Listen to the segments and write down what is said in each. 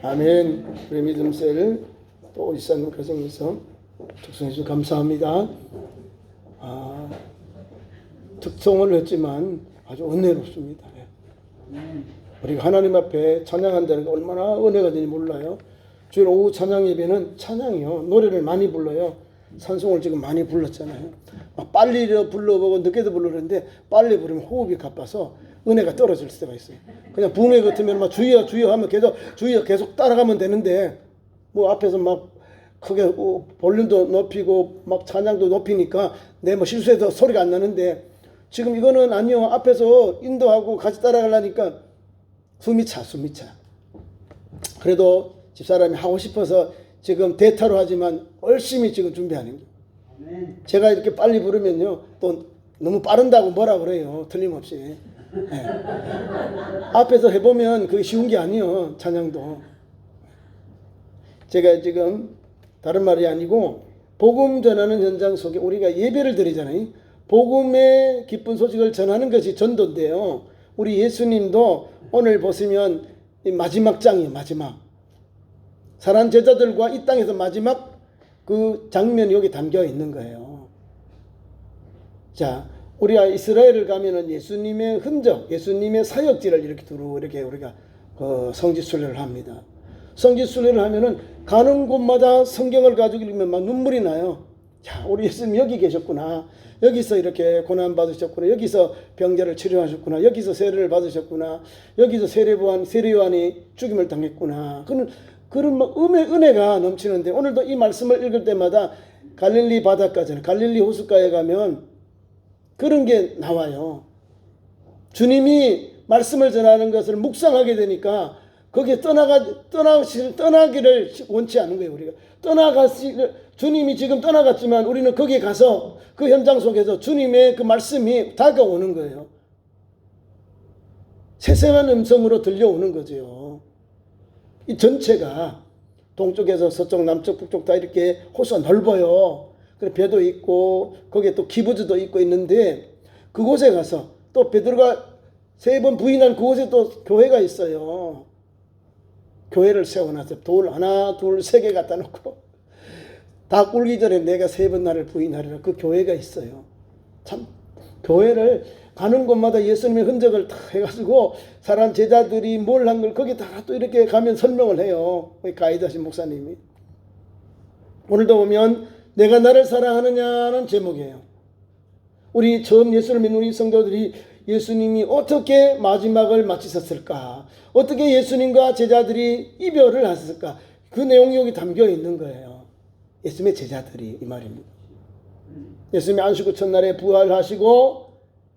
아멘. 우리 믿음셀 또 일산 가정에서 축성해 주셔서 감사합니다. 특성을 했지만 아주 은혜롭습니다. 우리가 하나님 앞에 찬양한다는 게 얼마나 은혜가 되는지 몰라요. 주일 오후 찬양 예배는 찬양이요. 노래를 많이 불러요. 찬송을 지금 많이 불렀잖아요. 빨리 불러보고 늦게도 부르는데 빨리 부르면 호흡이 가빠서 은혜가 떨어질 때가 있어요. 그냥 붕괴 같으면 막 주여 주여 하면 주여 계속 따라가면 되는데 뭐 앞에서 막 크게 볼륨도 높이고 막 찬양도 높이니까 내 뭐 실수해서 소리가 안 나는데 지금 이거는 아니요. 앞에서 인도하고 같이 따라가려니까 숨이 차. 그래도 집사람이 하고 싶어서 지금 대타로 하지만 열심히 지금 준비하는 거예요. 제가 이렇게 빨리 부르면요. 또 너무 빠른다고 뭐라 그래요. 틀림없이. 네. 앞에서 해보면 그게 쉬운 게 아니에요. 찬양도. 제가 지금 다른 말이 아니고 복음 전하는 현장 속에 우리가 예배를 드리잖아요. 복음의 기쁜 소식을 전하는 것이 전도인데요. 우리 예수님도 오늘 보시면 이 마지막 장이에요. 마지막. 사랑하는 제자들과 이 땅에서 마지막 그 장면이 여기 담겨 있는 거예요. 자, 우리가 이스라엘을 가면은 예수님의 흔적, 예수님의 사역지를 이렇게 두루 이렇게 우리가 성지순례를 합니다. 성지순례를 하면은 가는 곳마다 성경을 가지고 읽으면 막 눈물이 나요. 자, 우리 예수님 여기 계셨구나. 여기서 이렇게 고난 받으셨구나. 여기서 병자를 치료하셨구나. 여기서 세례를 받으셨구나. 여기서 세례요한이 죽임을 당했구나. 그런 은혜가 넘치는데 오늘도 이 말씀을 읽을 때마다 갈릴리 바닷가잖아요. 갈릴리 호숫가에 가면 그런 게 나와요. 주님이 말씀을 전하는 것을 묵상하게 되니까 거기에 떠나기를 원치 않은 거예요. 우리가 주님이 지금 떠나갔지만 우리는 거기에 가서 그 현장 속에서 주님의 그 말씀이 다가오는 거예요. 세세한 음성으로 들려오는 거죠. 이 전체가 동쪽에서 서쪽, 남쪽, 북쪽 다 이렇게 호수가 넓어요. 그래 배도 있고 거기에 또 기부주도 있고 있는데 그곳에 가서 또 베드로가 3번 부인한 그곳에 또 교회가 있어요. 교회를 세워놨어요. 돌 하나, 둘, 3개 갖다 놓고 다 꿀기 전에 내가 3번 나를 부인하리라. 그 교회가 있어요. 참 교회를 가는 곳마다 예수님의 흔적을 다 해가지고 사람 제자들이 뭘 한 걸 거기 다 또 이렇게 가면 설명을 해요. 가이드 하신 목사님이. 오늘도 보면 내가 나를 사랑하느냐는 제목이에요. 우리 처음 예수를 믿는 우리 성도들이 예수님이 어떻게 마지막을 마치셨을까? 어떻게 예수님과 제자들이 이별을 하셨을까? 그 내용이 여기 담겨 있는 거예요. 예수님의 제자들이 이 말입니다. 예수님이 안식구 첫날에 부활하시고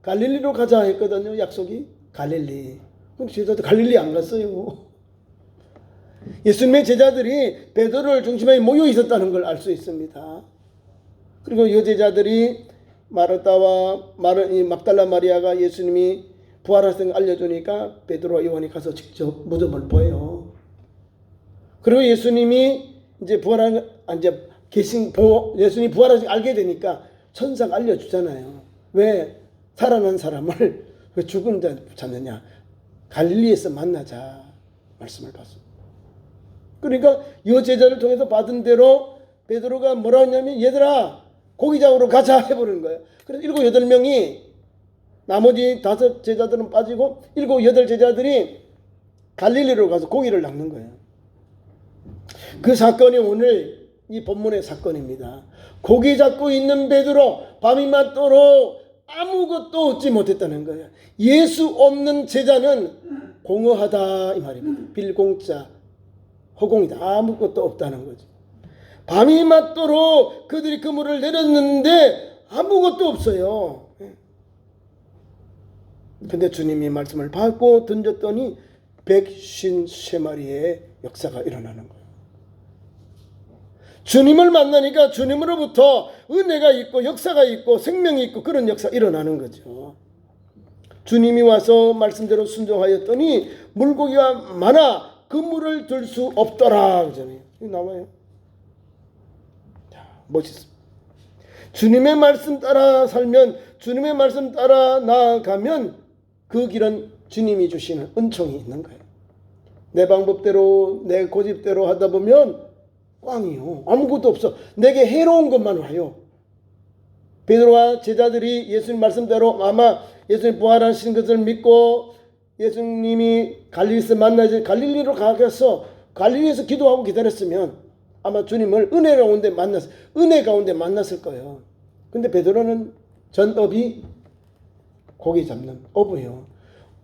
갈릴리로 가자 했거든요. 약속이 갈릴리. 그럼 제자들 갈릴리 안 갔어요. 예수님의 제자들이 베드로를 중심에 모여 있었다는 걸 알 수 있습니다. 그리고 이 제자들이 마르다와 막달라 마리아가 예수님이 부활하신 걸 알려주니까 베드로와 요한이 가서 직접 무덤을 보여요. 그리고 예수님이 이제 예수님이 부활하신 걸 알게 되니까 천사가 알려주잖아요. 왜 살아난 사람을 왜 죽은 자 찾느냐? 갈릴리에서 만나자 말씀을 받습니다. 그러니까 이 제자를 통해서 받은 대로 베드로가 뭐라 했냐면 얘들아 고기 잡으러 가자 해버리는 거예요. 그래서 7, 8명이 나머지 5 제자들은 빠지고 7, 8 제자들이 갈릴리로 가서 고기를 낚는 거예요. 그 사건이 오늘 이 본문의 사건입니다. 고기 잡고 있는 베드로 밤이 맞도록 아무것도 얻지 못했다는 거예요. 예수 없는 제자는 공허하다 이 말입니다. 빌공짜 허공이다. 아무것도 없다는 거죠. 밤이 맞도록 그들이 그물을 내렸는데 아무것도 없어요. 근데 주님이 말씀을 받고 던졌더니 153마리의 역사가 일어나는 거예요. 주님을 만나니까 주님으로부터 은혜가 있고 역사가 있고 생명이 있고 그런 역사가 일어나는 거죠. 주님이 와서 말씀대로 순종하였더니 물고기가 많아 그물을 들 수 없더라 그러잖아요. 이거 나와요. 멋있습니다. 주님의 말씀 따라 살면 주님의 말씀 따라 나아가면 그 길은 주님이 주시는 은총이 있는 거예요. 내 방법대로 내 고집대로 하다 보면 꽝이요. 아무것도 없어. 내게 해로운 것만 와요. 베드로와 제자들이 예수님 말씀대로 아마 예수님 부활하신 것을 믿고 예수님이 갈릴리에서 만나지 갈릴리로 가겠어. 갈릴리에서 기도하고 기다렸으면 아마 주님을 은혜 가운데 만났을 거예요. 근데 베드로는 전업이 고기 잡는 어부예요.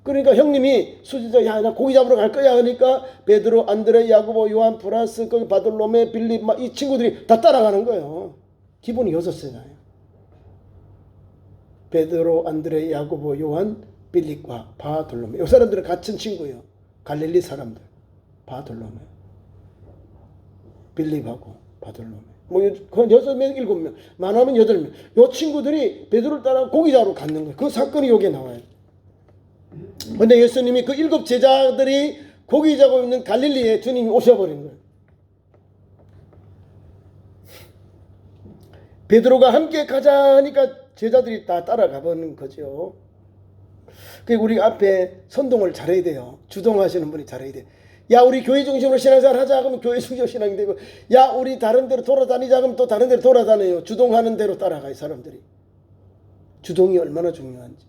그러니까 형님이 수지자 야 나 고기 잡으러 갈 거야 하니까 베드로, 안드레, 야고보, 요한 플러스 거기 바돌로메, 빌립 막 이 친구들이 다 따라가는 거예요. 기본이 6세잖아요. 베드로, 안드레, 야고보, 요한, 빌립과 바돌로메. 이 사람들은 같은 친구예요. 갈릴리 사람들. 바돌로메, 빌립하고 바돌로메. 뭐 6명, 7명, 많으면 8명. 이 친구들이 베드로를 따라 고기 잡으러 갔는 거예요. 그 사건이 여기에 나와요. 근데 예수님이 그 7 제자들이 고기 잡고 있는 갈릴리에 주님이 오셔버린 거예요. 베드로가 함께 가자 하니까 제자들이 다 따라가 버리는 거죠. 그리고 우리 앞에 선동을 잘해야 돼요. 주동하시는 분이 잘해야 돼요. 야 우리 교회 중심으로 신앙생활 하자 그러면 교회 중심으로 신앙이 되고, 야 우리 다른 데로 돌아다니자 그러면 또 다른 데로 돌아다녀요. 주동하는 대로 따라가요. 사람들이. 주동이 얼마나 중요한지.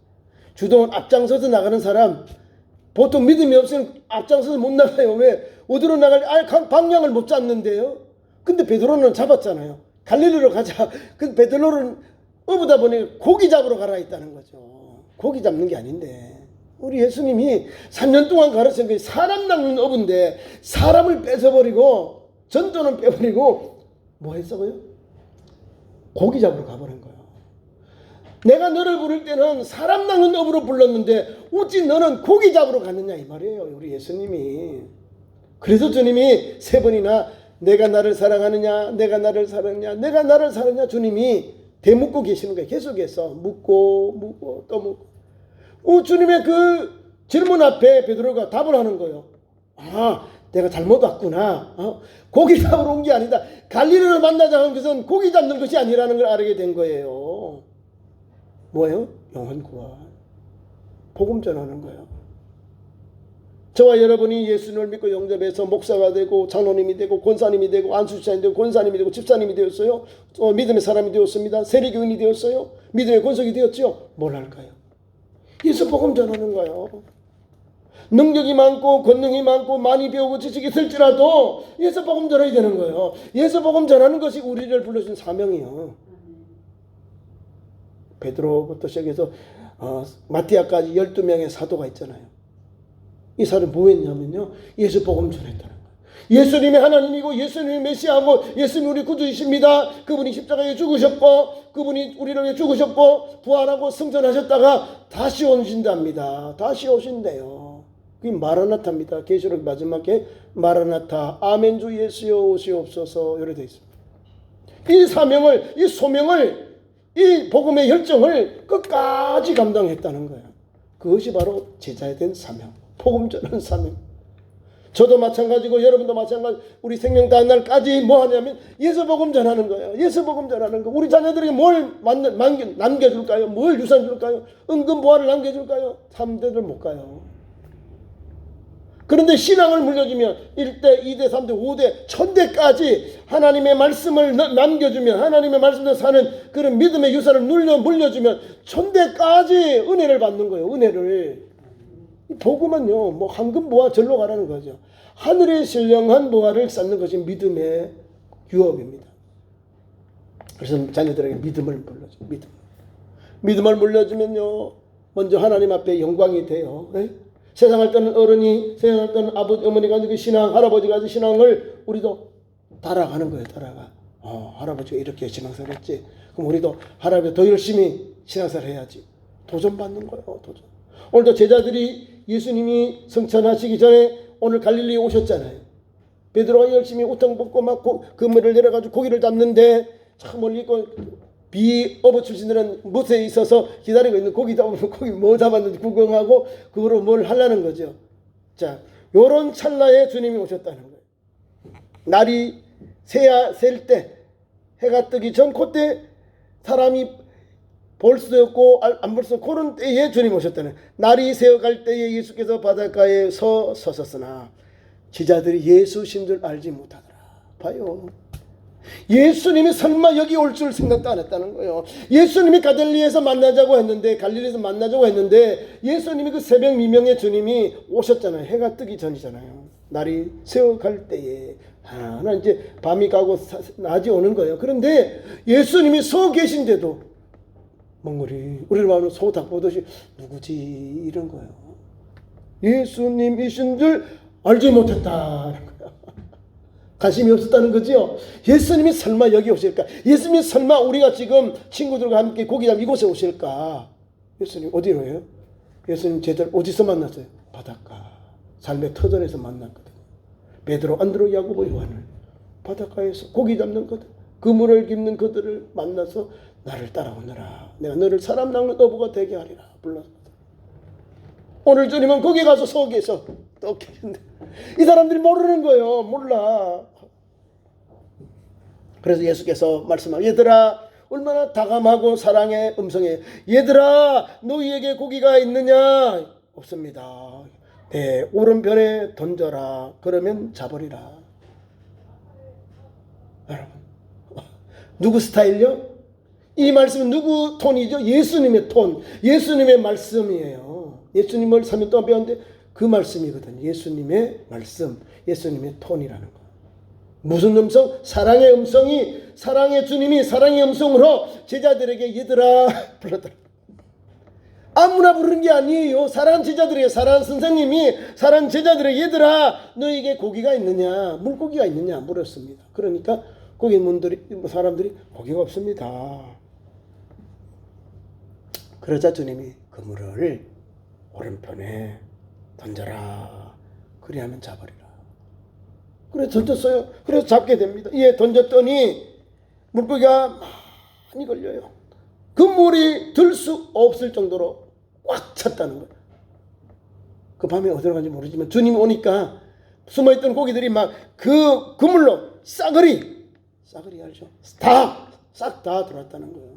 주동은 앞장서서 나가는 사람, 보통 믿음이 없으면 앞장서서 못 나가요. 왜? 어디로 나갈 방향을 못 잡는데요. 근데 베드로는 잡았잖아요. 갈릴리로 가자. 근데 베드로는 어부다 보니 고기 잡으러 가라 했다는 거죠. 고기 잡는 게 아닌데. 우리 예수님이 3년 동안 가르친 게 사람 낚는 어부인데 사람을 뺏어버리고 전도는 빼버리고 뭐 했어요? 고기 잡으러 가버린 거예요. 내가 너를 부를 때는 사람 낚는 어부로 불렀는데 어찌 너는 고기 잡으러 갔느냐 이 말이에요. 우리 예수님이. 그래서 주님이 3번이나 내가 나를 사랑하느냐, 내가 나를 사랑하느냐, 내가 나를 사랑하느냐 주님이 대묻고 계시는 거예요. 계속해서 묻고 또 묻고. 주님의 그 질문 앞에 베드로가 답을 하는 거예요. 아, 내가 잘못 왔구나. 고기 잡으러 온 게 아니다. 갈릴리를 만나자 하는 것은 고기 잡는 것이 아니라는 걸 알게 된 거예요. 뭐예요? 영혼 구원. 복음 전하는 거예요. 저와 여러분이 예수님을 믿고 영접해서 목사가 되고 장로님이 되고 권사님이 되고 안수사님이 되고 권사님이 되고 집사님이 되었어요. 믿음의 사람이 되었습니다. 세리교인이 되었어요. 믿음의 권속이 되었죠. 뭘 할까요? 예수 복음 전하는 거예요. 능력이 많고 권능이 많고 많이 배우고 지식이 있을지라도 예수 복음 전해야 되는 거예요. 예수 복음 전하는 것이 우리를 불러준 사명이에요. 베드로부터 시작해서 마띠아까지 12명의 사도가 있잖아요. 이 사람이 뭐 했냐면요, 예수 복음 전했다는 거예요. 예수님이 하나님이고 예수님이 메시아고 예수님이 우리 구주이십니다. 그분이 십자가에 죽으셨고 그분이 우리를 위해 죽으셨고 부활하고 승천하셨다가 다시 오신답니다. 다시 오신대요. 그게 마라나타입니다. 계시록 마지막에 마라나타 아멘 주 예수여 오시옵소서 이렇게 되어 있습니다. 이 사명을, 이 소명을, 이 복음의 열정을 끝까지 감당했다는 거예요. 그것이 바로 제자에 된 사명, 복음 전하는 사명. 저도 마찬가지고 여러분도 마찬가지. 우리 생명 다한 날까지 뭐 하냐면 예수 복음 전하는 거예요. 예수 복음 전하는 거. 우리 자녀들에게 뭘 남겨줄까요? 뭘 유산 줄까요? 은근 보화를 남겨줄까요? 3대들 못 가요. 그런데 신앙을 물려주면 1대, 2대, 3대, 5대, 1000대까지 하나님의 말씀을 남겨주면, 하나님의 말씀대로 사는 그런 믿음의 유산을 물려주면 1000대까지 은혜를 받는 거예요. 은혜를. 복음은요, 뭐 황금 보화 절로 가라는 거죠. 하늘에 신령한 보화를 쌓는 것이 믿음의 유업입니다. 그래서 자녀들에게 믿음을 물려줘. 믿음을 물려주면요, 먼저 하나님 앞에 영광이 돼요. 네? 세상을 떠는 어른이, 세상을 떠는 아버지, 어머니가 그 신앙, 할아버지가 그 신앙을 우리도 따라가는 거예요. 따라가. 할아버지가 이렇게 신앙생활 했지. 그럼 우리도 할아버지 더 열심히 신앙생활 해야지. 도전받는 거예요. 도전. 오늘도 제자들이 예수님이 승천하시기 전에 오늘 갈릴리에 오셨잖아요. 베드로가 열심히 우통 벗고 막 그물을 내려가지고 고기를 잡는데 참 멀리 있고 비어부 출신들은 못에 있어서 기다리고 있는 고기 잡으면 고기 뭐 잡았는지 구경하고 그거로 뭘 하려는 거죠. 자, 요런 찰나에 주님이 오셨다는 거예요. 날이 셀 때, 해가 뜨기 전 그때 사람이 볼 수도 없고 안 볼 수 없고 그런 때에 주님 오셨다는 거예요. 날이 새어갈 때에 예수께서 바닷가에 서셨으나 제자들이 예수신 줄 알지 못하더라. 봐요. 예수님이 설마 여기 올 줄 생각도 안 했다는 거예요. 예수님이 갈릴리에서 만나자고 했는데 예수님이 그 새벽 미명에 주님이 오셨잖아요. 해가 뜨기 전이잖아요. 날이 새어갈 때에 하나 이제 밤이 가고 낮이 오는 거예요. 그런데 예수님이 서 계신데도 멍울이 우리를 말하면 소 닭 보듯이 누구지 이런 거예요. 예수님이신 줄 알지 못했다는 거예요. 관심이 없었다는 거죠. 예수님이 설마 여기 오실까? 예수님이 설마 우리가 지금 친구들과 함께 고기잡 이곳에 오실까? 예수님 어디로 해요? 예수님 제자를 어디서 만났어요? 바닷가 삶의 터전에서 만났거든요. 베드로, 안드로, 야고보, 요한을 바닷가에서 고기 잡는 그들, 그물을 깁는 그들을 만나서 나를 따라오너라. 내가 너를 사람 낚는 어부가 되게 하리라. 불렀어. 오늘 주님은 거기 가서 서 계셔. 또 계신데 이 사람들이 모르는 거예요. 몰라. 그래서 예수께서 말씀하고 얘들아 얼마나 다감하고 사랑의 음성이에요. 얘들아 너희에게 고기가 있느냐? 없습니다. 내 오른편에 던져라. 그러면 잡으리라. 여러분 누구 스타일요? 이 말씀은 누구 톤이죠? 예수님의 톤, 예수님의 말씀이에요. 예수님을 3년 동안 배웠는데 그 말씀이거든요. 예수님의 말씀, 예수님의 톤이라는 거. 무슨 음성? 사랑의 음성이, 사랑의 주님이 사랑의 음성으로 제자들에게 얘들아 불렀더라. 아무나 부르는 게 아니에요. 사랑하는 제자들에게, 사랑하는 선생님이 사랑하는 제자들에게 얘들아 너에게 고기가 있느냐, 물고기가 있느냐 물었습니다. 그러니까 거기 사람들이 고기가 없습니다. 그러자 주님이 그물을 오른편에 던져라. 그리하면 잡으리라. 그래서 던졌어요. 그래서 잡게 됩니다. 예, 던졌더니 물고기가 많이 걸려요. 그물이 들 수 없을 정도로 꽉 찼다는 거예요. 그 밤에 어디로 간지 모르지만 주님이 오니까 숨어있던 고기들이 막 그 그물로 싸그리 알죠? 싹 다 들어왔다는 거예요.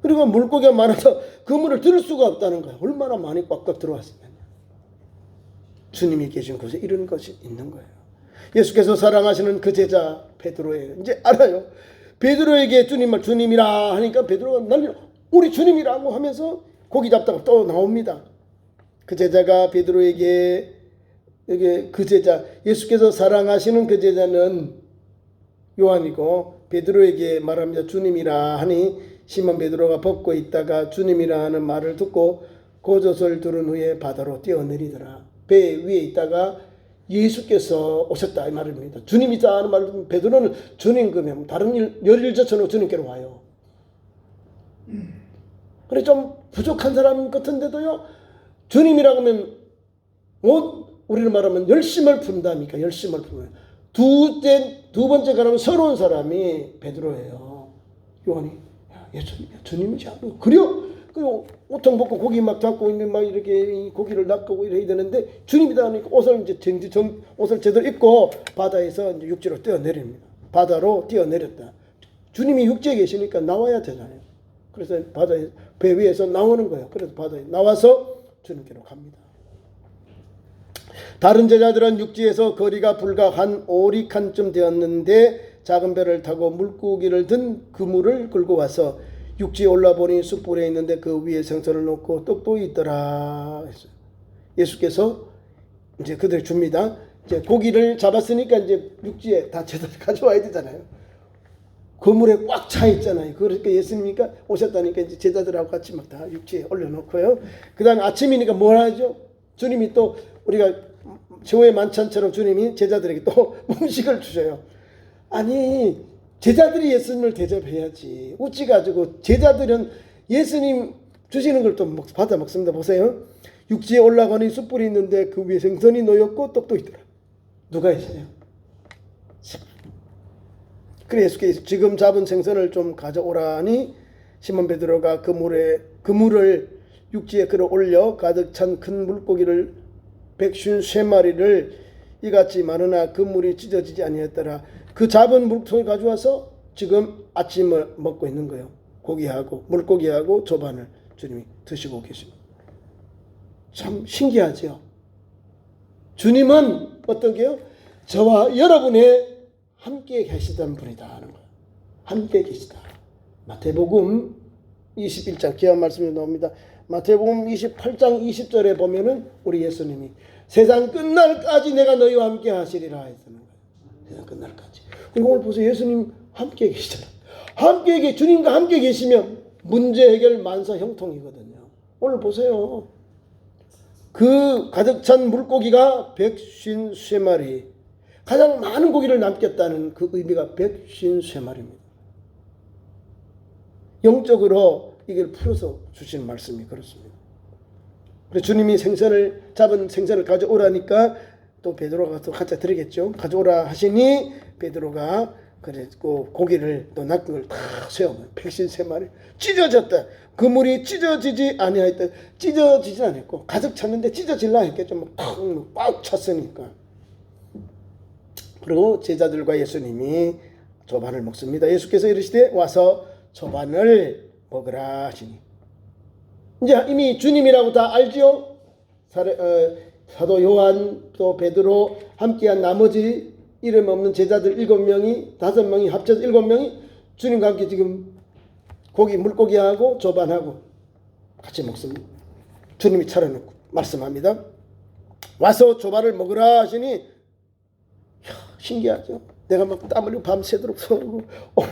그리고 물고기가 많아서 그물을 들 수가 없다는 거예요. 얼마나 많이 꽉꽉 들어왔으면. 주님이 계신 곳에 이런 것이 있는 거예요. 예수께서 사랑하시는 그 제자 베드로예요. 이제 알아요. 베드로에게 주님이라 하니까 베드로가 우리 주님이라고 하면서 고기 잡다가 또 나옵니다. 그 제자가 베드로에게 여기 그 제자 예수께서 사랑하시는 그 제자는 요한이고 베드로에게 말합니다. 주님이라 하니 시몬 베드로가 벗고 있다가 주님이라 하는 말을 듣고 고젓을 두른 후에 바다로 뛰어내리더라. 배 위에 있다가 예수께서 오셨다 이 말입니다. 주님이다 하는 말을 듣고 베드로는 주님 그러면 다른 열일 저처럼 주님께로 와요. 그래 좀 부족한 사람 같은데도요. 주님이라고 하면 우리는 말하면 열심을 푼다니까. 열심을 푼다. 두 번째 가면 서러운 사람이 베드로예요. 요한이 예수님이야 주님이지 않아. 그래요? 그 옷통 벗고 고기 막 잡고 있는 막 이렇게 고기를 낚고 이래야 되는데 주님이다 하니까 옷을 이제 옷을 제대로 입고 바다에서 이제 육지로 뛰어내립니다. 바다로 뛰어내렸다. 주님이 육지에 계시니까 나와야 되잖아요. 그래서 바다에 배 위에서 나오는 거예요. 그래서 바다에 나와서 주님께로 갑니다. 다른 제자들은 육지에서 거리가 불과 한 오리칸쯤 되었는데 작은 배를 타고 물고기를 든 그물을 끌고 와서 육지에 올라보니 숯불에 있는데 그 위에 생선을 놓고 떡도 있더라. 예수께서 이제 그들 줍니다. 이제 고기를 잡았으니까 이제 육지에 다 제대로 가져와야 되잖아요. 그물에 꽉 차 있잖아요. 그러니까 예수님이니까 오셨다니까 이제 제자들하고 같이 막 다 육지에 올려놓고요. 그 다음에 아침이니까 뭘 하죠? 주님이 또 우리가 최후의 만찬처럼 주님이 제자들에게 또 음식을 주셔요. 아니 제자들이 예수님을 대접해야지. 어찌가지고 제자들은 예수님 주시는 걸 또 받아 먹습니다. 보세요. 육지에 올라가니 숯불이 있는데 그 위에 생선이 놓였고 떡도 있더라. 누가 있어요? 그래 예수께서 지금 잡은 생선을 좀 가져오라니 시몬 베드로가 그물을 육지에 끌어올려 가득 찬 큰 물고기를 153마리를 이같이 많으나 그물이 찢어지지 아니했더라. 그 잡은 물고기 가져와서 지금 아침을 먹고 있는 거예요. 고기하고 물고기하고 조반을 주님이 드시고 계십니다. 참 신기하죠. 주님은 어떻게요? 저와 여러분의 함께 계시던 분이다 하는 거예요. 함께 계시다. 마태복음 21장 귀한 말씀이 나옵니다. 마태복음 28장 20절에 보면은 우리 예수님이 세상 끝날까지 내가 너희와 함께 하시리라 했다는 거예요. 세상 끝날까지. 그리고 오늘 보세요. 예수님 함께 계시잖아요. 주님과 함께 계시면 문제 해결 만사 형통이거든요. 오늘 보세요. 그 가득 찬 물고기가 153마리, 가장 많은 고기를 남겼다는 그 의미가 153마리입니다. 영적으로 이걸 풀어서 주시는 말씀이 그렇습니다. 그래서 주님이 잡은 생선을 가져오라니까 또 베드로가 또 갖다 드리겠죠. 가져오라 하시니 베드로가 그랬고 고기를 또 낚은 걸 다 세워 153마리 찢어졌다. 그물이 찢어지지 아니하였다. 찢어지지 않았고 가득 찼는데 찢어질라 했겠죠. 꽉 찼으니까. 그리고 제자들과 예수님이 조반을 먹습니다. 예수께서 이르시되 와서 조반을 먹으라 하시니 이제 이미 주님이라고 다 알죠. 사도 요한 또 베드로 함께한 나머지 이름 없는 제자들 7명이 5명이 합쳐서 7명이 주님과 함께 지금 물고기하고 조반하고 같이 먹습니다. 주님이 차려놓고 말씀합니다. 와서 조반을 먹으라 하시니 신기하죠. 내가 막 땀 흘리고 밤새도록 서고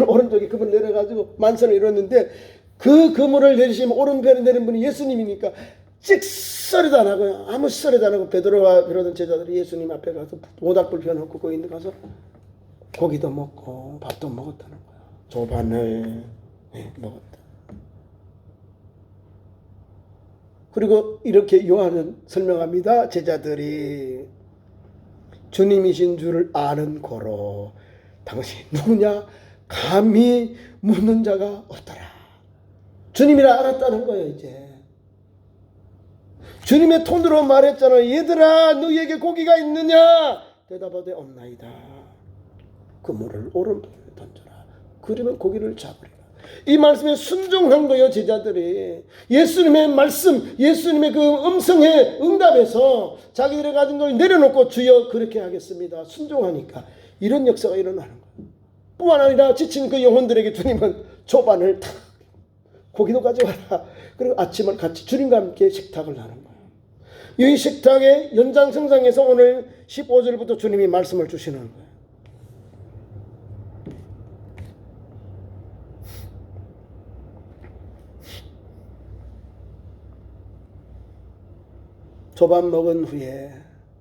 오른쪽에 그물 내려가지고 만선을 이뤘는데 그 그물을 내리시면 오른편에 내린 분이 예수님이니까 찍소리도 안 하고요. 아무 소리도 안 하고 베드로와 그러던 제자들이 예수님 앞에 가서 모닥불 펴놓고 거기 있는 가서 고기도 먹고 밥도 먹었다는 거예요. 조반을 먹었다. 그리고 이렇게 요한은 설명합니다. 제자들이 주님이신 줄을 아는 고로 당신 누구냐 감히 묻는 자가 없더라. 주님이라 알았다는 거예요. 이제 주님의 톤으로 말했잖아요. 얘들아 너희에게 고기가 있느냐? 대답하되 없나이다. 그물을 오른편에 던져라. 그러면 고기를 잡으리라. 이 말씀에 순종한 거예요. 제자들이 예수님의 말씀, 예수님의 그 음성에 응답해서 자기들이 가진 걸 내려놓고 주여 그렇게 하겠습니다. 순종하니까 이런 역사가 일어나는 거예요. 뿐만 아니라 지친 그 영혼들에게 주님은 조반을 탁 고기도 가져와라. 그리고 아침을 같이 주님과 함께 식탁을 하는 거예요. 이 식탁의 연장선상에서 오늘 15절부터 주님이 말씀을 주시는 거예요. 조반 먹은 후에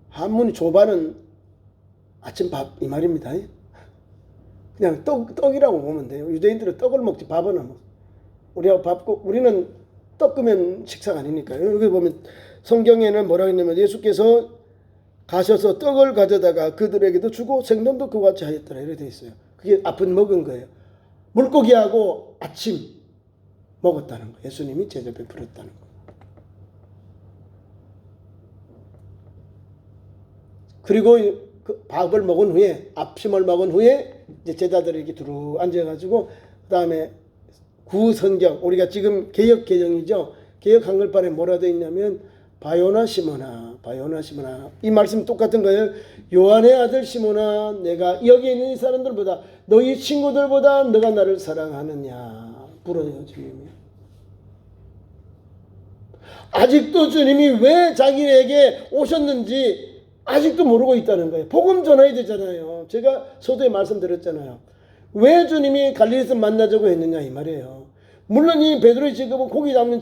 한문이 조반은 아침밥 이 말입니다. 그냥 떡이라고 보면 돼요. 유대인들은 떡을 먹지 밥은 안 먹어요. 우리는 떡 끄면 식사가 아니니까요. 여기 보면 성경에는 뭐라고 했냐면 예수께서 가셔서 떡을 가져다가 그들에게도 주고 생돈도 그와 같이 하였더라 이렇게 되어 있어요. 그게 앞은 먹은 거예요. 물고기하고 아침 먹었다는 거예요. 예수님이 제자 베풀었다는 거예요. 그리고 그 밥을 먹은 후에 아침을 먹은 후에 이제 제자들이 이렇게 두루 앉아가지고 그 다음에 구성경 우리가 지금 개역 개정이죠. 개역 한글판에 뭐라 되어 있냐면 바요나 시몬아 이 말씀 똑같은 거예요. 요한의 아들 시몬아 내가 여기 있는 이 사람들보다 너희 친구들보다 너가 나를 사랑하느냐 물어요 주님이. 아직도 주님이 왜 자기에게 오셨는지 아직도 모르고 있다는 거예요. 복음 전해야 되잖아요. 제가 서두에 말씀드렸잖아요. 왜 주님이 갈릴리에서 만나자고 했느냐 이 말이에요. 물론 이 베드로의 직업은 고기 잡는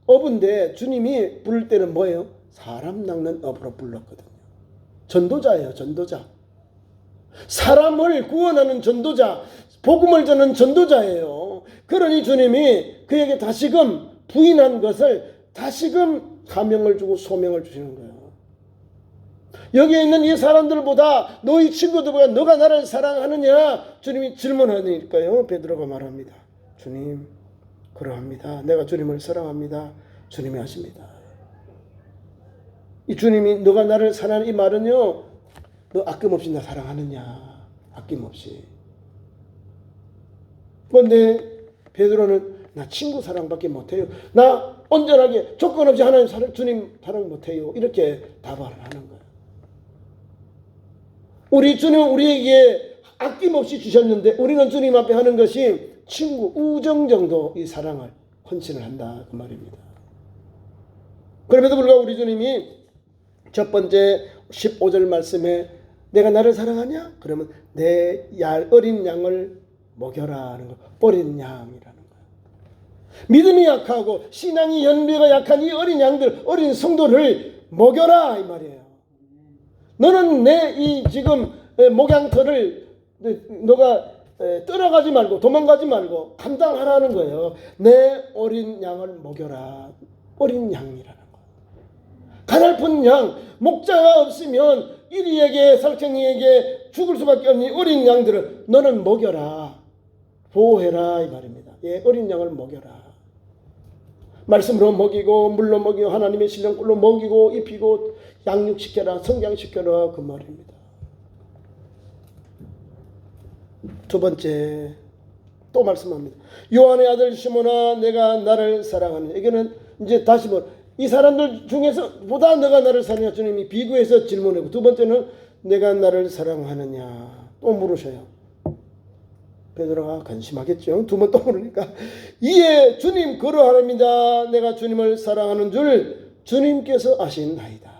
업인데 주님이 부를 때는 뭐예요? 사람 낚는 업으로 불렀거든요. 전도자예요. 전도자. 사람을 구원하는 전도자, 복음을 전하는 전도자예요. 그러니 주님이 그에게 다시금 부인한 것을 다시금 사명을 주고 소명을 주시는 거예요. 여기에 있는 이 사람들보다 너희 친구들보다 너가 나를 사랑하느냐 주님이 질문하니까요. 베드로가 말합니다. 주님 그러합니다. 내가 주님을 사랑합니다. 주님이 하십니다. 이 주님이 너가 나를 사랑하는 이 말은요. 너 아낌없이 나 사랑하느냐. 아낌없이. 그런데 베드로는 나 친구 사랑밖에 못해요. 나 온전하게 조건 없이 하나님 주님 사랑 못해요. 이렇게 답을 하는 거예요. 우리 주님은 우리에게 아낌없이 주셨는데 우리는 주님 앞에 하는 것이 친구, 우정 정도 이 사랑을 헌신을 한다 그 말입니다. 그럼에도 불구하고 우리 주님이 첫 번째 15절 말씀에 내가 나를 사랑하냐? 그러면 내 어린 양을 먹여라 하는 거. 어린 양이라는 거예요. 믿음이 약하고 신앙이 연비가 약한 이 어린 양들, 어린 성도를 먹여라 이 말이에요. 너는 내 이 지금 목양터를 너가 떠나가지 말고 도망가지 말고 감당하라는 거예요. 내 어린 양을 먹여라. 어린 양이라는 거예요. 가냘픈 양, 목자가 없으면 이리에게 살쾡이에게 죽을 수밖에 없는 어린 양들을 너는 먹여라. 보호해라 이 말입니다. 예, 어린 양을 먹여라. 말씀으로 먹이고 물로 먹이고 하나님의 신령꿀로 먹이고 입히고 양육시켜라. 성장시켜라 그 말입니다. 두 번째 또 말씀합니다. 요한의 아들 시몬아 내가 나를 사랑하느냐. 이거는 이제 다시 이 사람들 중에서 보다 너가 나를 사랑하냐 주님이 비교해서 질문하고 두 번째는 내가 나를 사랑하느냐 또 물으셔요. 베드로가 간심하겠죠. 두 번 또 물으니까 이에 주님 그러하랍니다. 내가 주님을 사랑하는 줄 주님께서 아시나이다.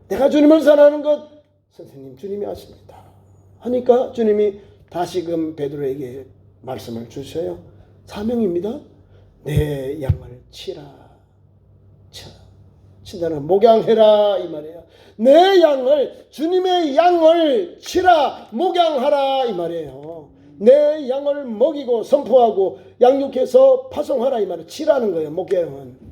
내가 주님을 사랑하는 것 선생님 주님이 아십니다. 하니까 주님이 다시금 베드로에게 말씀을 주셔요. 사명입니다. 내 양을 치라. 친다는 목양해라 이 말이에요. 내 양을 주님의 양을 치라 목양하라 이 말이에요. 내 양을 먹이고 선포하고 양육해서 파송하라 이 말이에요. 치라는 거예요. 목양은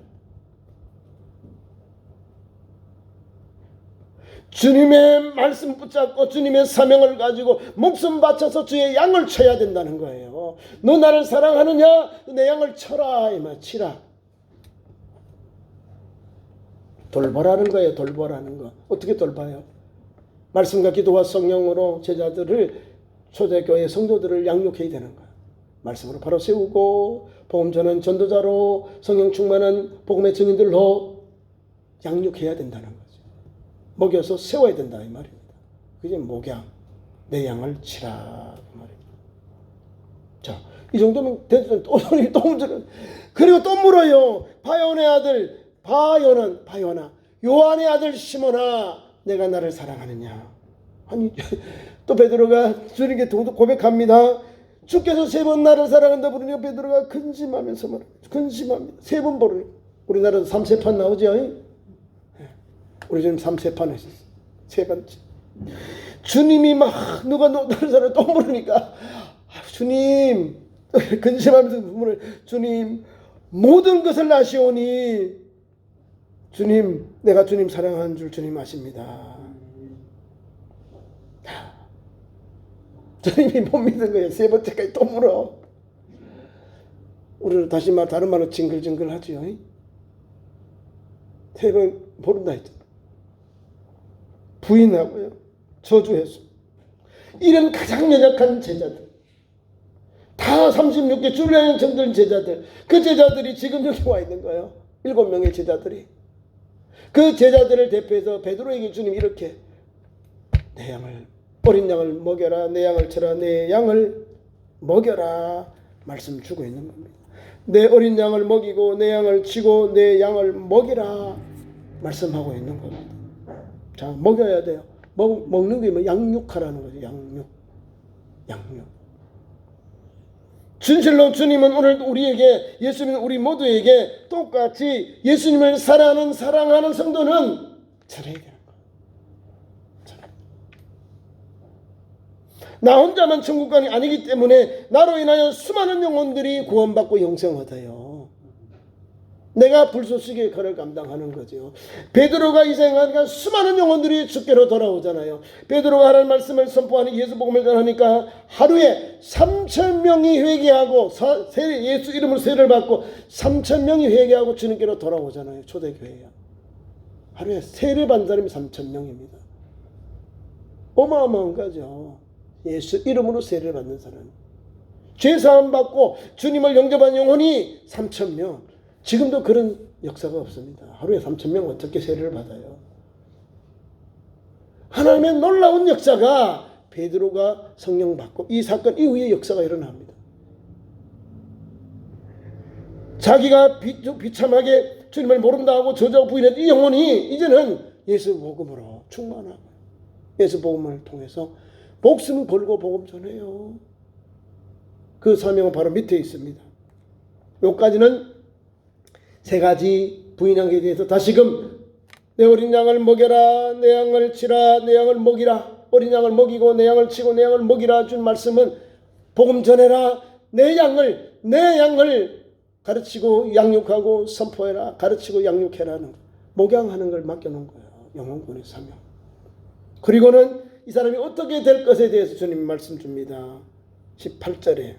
주님의 말씀 붙잡고 주님의 사명을 가지고 목숨 바쳐서 주의 양을 쳐야 된다는 거예요. 너 나를 사랑하느냐? 내 양을 쳐라 이 말 치라. 돌보라는 거예요. 돌보라는 거. 어떻게 돌봐요? 말씀과 기도와 성령으로 제자들을 초대교회 성도들을 양육해야 되는 거예요. 말씀으로 바로 세우고 복음 전하는 전도자로 성령 충만한 복음의 증인들로 양육해야 된다는 거죠. 먹여서 세워야 된다 이 말입니다. 그게 목양. 내 양을 치라 그 말입니다. 자, 이 정도면 대전 또 문제는 그리고 또 물어요. 바요의 아들 바요나 요한의 아들 시몬아 내가 나를 사랑하느냐. 아니 또 베드로가 주님께 고백합니다. 주께서 3번 나를 사랑한다 부르니까 베드로가 근심하면서 말합니다. 근심합니다. 3번 부르니까 우리나라도 3세판 나오죠. 우리 주님 3세판 하셨어요. 3번째 주님이 막 누가 나를 사랑해 또 물으니까 주님 근심하면서 물어요. 주님 모든 것을 아시오니 주님 내가 주님 사랑하는 줄 주님 아십니다. 주님이 못 믿은 거예요. 3번째까지 또 물어. 우리는 다시 다른 말로 징글징글 하죠. 3번 모른다 했죠. 부인하고요. 저주했어. 이런 가장 연약한 제자들. 다 36개 줄레는 정들 제자들. 그 제자들이 지금 여기 와 있는 거예요. 7명의 제자들이. 그 제자들을 대표해서 베드로에게 주님이 이렇게 내 양을 어린 양을 먹여라. 내 양을 쳐라. 내 양을 먹여라. 말씀 주고 있는 겁니다. 내 어린 양을 먹이고 내 양을 치고 내 양을 먹이라. 말씀하고 있는 겁니다. 자, 먹여야 돼요. 먹는 게 뭐 양육하라는 거죠. 양육. 진실로 주님은 오늘 우리에게 예수님 우리 모두에게 똑같이 예수님을 사랑하는 성도는 잘해야 돼요. 나 혼자만 천국 가는 게 아니기 때문에 나로 인하여 수많은 영혼들이 구원받고 영생 얻어요. 내가 불쏘시개의 칼을 감당하는 거죠. 베드로가 희생하니까 수많은 영혼들이 주께로 돌아오잖아요. 베드로가 하나님 말씀을 선포하니 예수 복음을 전하니까 하루에 3,000명이 회개하고 예수 이름으로 세례를 받고 3,000명이 회개하고 주님께로 돌아오잖아요. 초대교회야. 하루에 세례 받는 사람이 3,000명입니다. 어마어마한 거죠. 예수 이름으로 세례를 받는 사람. 죄사함 받고 주님을 영접한 영혼이 3,000명. 지금도 그런 역사가 없습니다. 하루에 3,000명 어떻게 세례를 받아요? 하나님의 놀라운 역사가 베드로가 성령 받고 이 사건 이후에 역사가 일어납니다. 자기가 비참하게 주님을 모른다 하고 저주하고 부인했던 이 영혼이 이제는 예수 복음으로 충만하고 예수 복음을 통해서 목숨 걸고 복음 전해요. 그 사명은 바로 밑에 있습니다. 여기까지는 세 가지 부인한 것에 대해서 다시금 내 어린 양을 먹여라, 내 양을 치라, 내 양을 먹이라, 어린 양을 먹이고 내 양을 치고 내 양을 먹이라 준 말씀은 복음 전해라, 내 양을 가르치고 양육하고 선포해라, 가르치고 양육해라는 거, 목양하는 걸 맡겨놓은 거예요. 영혼군의 사명. 그리고는 이 사람이 어떻게 될 것에 대해서 주님이 말씀 줍니다. 18절에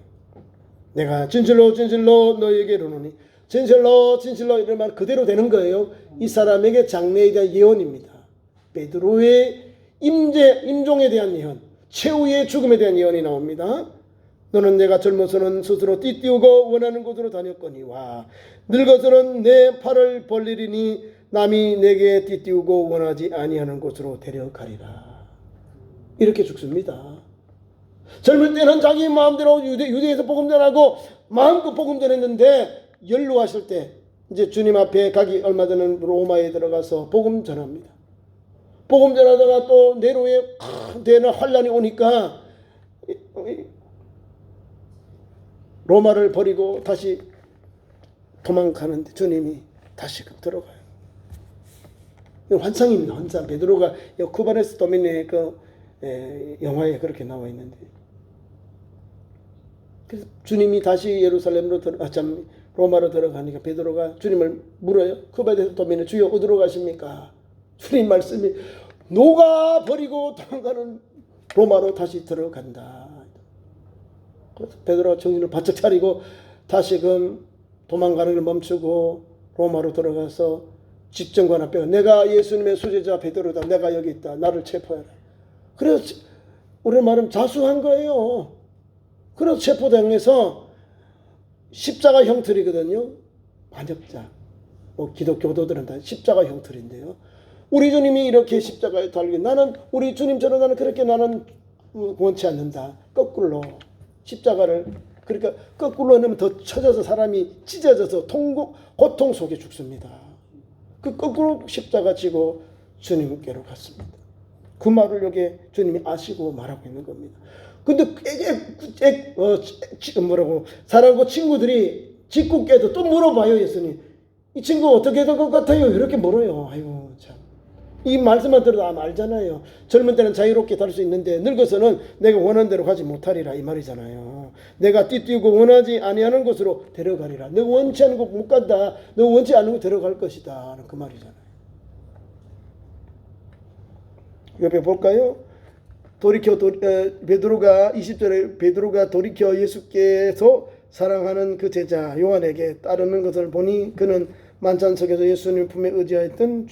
내가 진실로 진실로 너희에게 이르노니, 진실로 진실로 이런 말 그대로 되는 거예요. 이 사람에게 장래에 대한 예언입니다. 베드로의 임종에 대한 예언, 최후의 죽음에 대한 예언이 나옵니다. 너는 내가 젊어서는 스스로 띠띠우고 원하는 곳으로 다녔거니와 늙어서는 내 팔을 벌리리니 남이 내게 띠띠우고 원하지 아니하는 곳으로 데려가리라. 이렇게 죽습니다. 젊을 때는 자기 마음대로 유대에서 복음 전하고 마음껏 복음 전했는데 연로하실 때 이제 주님 앞에 가기 얼마 전에 로마에 들어가서 복음 전합니다. 복음 전하다가 또 네로에 대한 환란이 오니까 로마를 버리고 다시 도망가는데 주님이 다시 들어가요. 환상입니다. 환상. 베드로가 쿠바네스 도미네 그 영화에 그렇게 나와 있는데, 그래서 주님이 다시 예루살렘으로 로마로 들어가니까 베드로가 주님을 물어요. 쿠바네스 도미네 주여 어디로 가십니까? 주님 말씀이 녹아 버리고 도망가는 로마로 다시 들어간다. 그래서 베드로가 정신을 바짝 차리고 다시금 도망가는 걸 멈추고 로마로 들어가서 집정관 앞에 내가 예수님의 수제자 베드로다. 내가 여기 있다. 나를 체포해라. 그래서 우리 말은 자수한 거예요. 그래서 체포당해서 십자가 형틀이거든요. 반역자. 기독교도들은 다 십자가 형틀인데요. 우리 주님이 이렇게 십자가에 달리고 나는 우리 주님처럼 나는 그렇게 나는 원치 않는다. 거꾸로 십자가를 그러니까 거꾸로 하면 더 쳐져서 사람이 찢어져서 고통 속에 죽습니다. 그 거꾸로 십자가 지고 주님께로 갔습니다. 그 말을 여기 주님이 아시고 말하고 있는 겁니다. 근데 사람하고 친구들이 짓궂게도 또 물어봐요. 예수님 이 친구 어떻게 될 것 같아요? 이렇게 물어요. 아이고 참. 이 말씀만 들어도 알잖아요. 젊은 때는 자유롭게 달 수 있는데 늙어서는 내가 원하는 대로 가지 못하리라 이 말이잖아요. 내가 띠띠우고 원하지 아니하는 곳으로 데려가리라. 너가 원치 않는 곳 못 간다. 너가 원치 않는 곳 데려갈 것이다. 그 말이잖아요. 옆에 볼까요? 베드로가 20절에 베드로가 돌이켜 예수께서 사랑하는 그 제자 요한에게 따르는 것을 보니 그는 만찬석에서 예수님 품에 의지하였던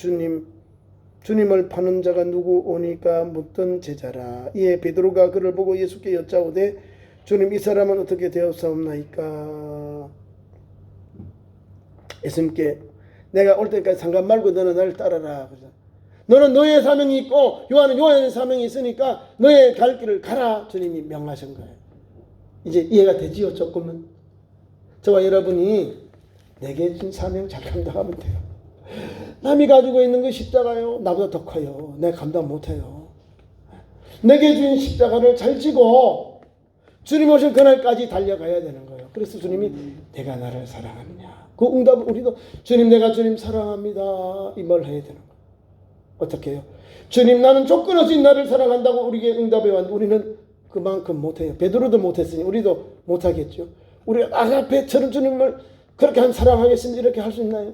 주님을 파는 자가 누구 오니까 묻던 제자라. 이에 베드로가 그를 보고 예수께 여짜오되 주님 이 사람은 어떻게 되었사옵나이까? 예수님께 내가 올 때까지 상관 말고 너는 나를 따라라. 너는 너의 사명이 있고 요한은 요한의 사명이 있으니까 너의 갈 길을 가라. 주님이 명하신 거예요. 이제 이해가 되지요? 조금은. 저와 여러분이 내게 준 사명 잘 감당하면 돼요. 남이 가지고 있는 그 십자가요 나보다 더 커요. 내가 감당 못해요. 내게 준 십자가를 잘 지고 주님 오실 그날까지 달려가야 되는 거예요. 그래서 주님이 내가 나를 사랑하느냐 그 응답을 우리도 주님 내가 주님 사랑합니다 이 말 해야 되는 거예요. 어떻게 해요? 주님 나는 조건 없이 나를 사랑한다고 우리에게 응답해 왔는데 우리는 그만큼 못해요. 베드로도 못했으니 우리도 못하겠죠. 우리가 아가페처럼 주님을 그렇게 사랑하겠습니다 이렇게 할 수 있나요?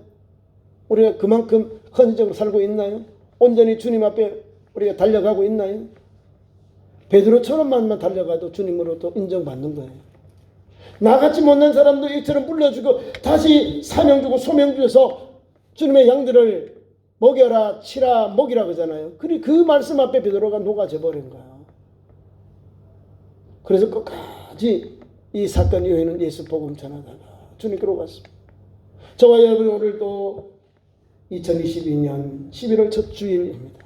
우리가 그만큼 헌신적으로 살고 있나요? 온전히 주님 앞에 우리가 달려가고 있나요? 베드로처럼만 달려가도 주님으로부터 인정받는 거예요. 나같이 못난 사람도 이처럼 불러주고 다시 사명 주고 소명 주셔서 주님의 양들을 먹여라 치라 먹이라 그러잖아요. 그 말씀 앞에 베드로가 녹아져 버린 거야. 그래서 끝까지 이 사건 이후에는 예수 복음 전하다가 주님께로 갔습니다. 저와 여러분 오늘도 2022년 11월 첫 주일입니다.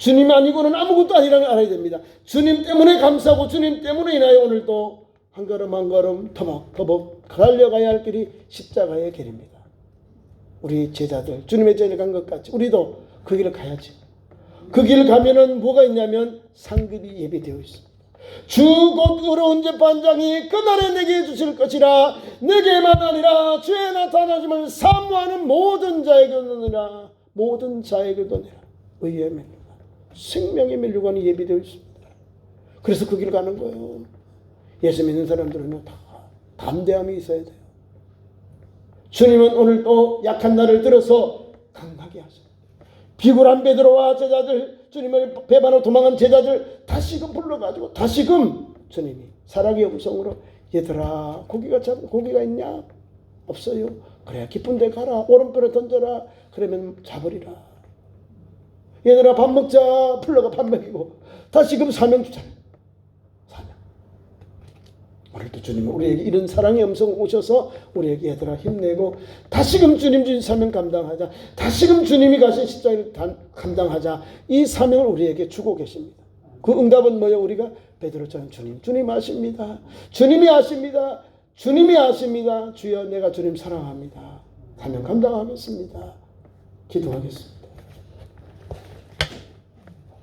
주님 아니고는 아무것도 아니라는 걸 알아야 됩니다. 주님 때문에 감사하고 주님 때문에 인하여 오늘도 한 걸음 한 걸음 터벅터벅 달려가야 할 길이 십자가의 길입니다. 우리 제자들 주님의 길을 간 것 같이 우리도 그 길을 가야지. 그 길을 가면은 뭐가 있냐면 상급이 예비되어 있습니다. 주 곧 어려운 재판장이 그날에 내게 주실 것이라. 내게만 아니라 주의 나타나심을 사모하는 모든 자에게도 느라. 모든 자에게도 느라. 의의 면류관, 생명의 면류관이 예비되어 있습니다. 그래서 그 길을 가는 거예요. 예수 믿는 사람들은 다 담대함이 있어야 돼요. 주님은 오늘 또 약한 날을 들어서 강하게 하십니다. 비굴한 베드로와 제자들, 주님을 배반하고 도망한 제자들 다시금 불러가지고 다시금 주님이 사랑의 음성으로 얘들아 고기가 있냐? 없어요. 그래 기쁜 데 가라. 오른편에 던져라. 그러면 잡으리라. 얘들아 밥 먹자. 불러가 밥 먹이고 다시금 사명 주잖아요. 오늘도 주님은 우리에게 이런 사랑의 음성 오셔서 우리에게 얘들아 힘내고 다시금 주님 주신 사명 감당하자. 다시금 주님이 가신 십자가를 감당하자. 이 사명을 우리에게 주고 계십니다. 그 응답은 뭐예요? 우리가 베드로처럼 주님 아십니다. 주님이 아십니다. 주님이 아십니다. 주여 내가 주님 사랑합니다. 사명 감당하겠습니다. 기도하겠습니다.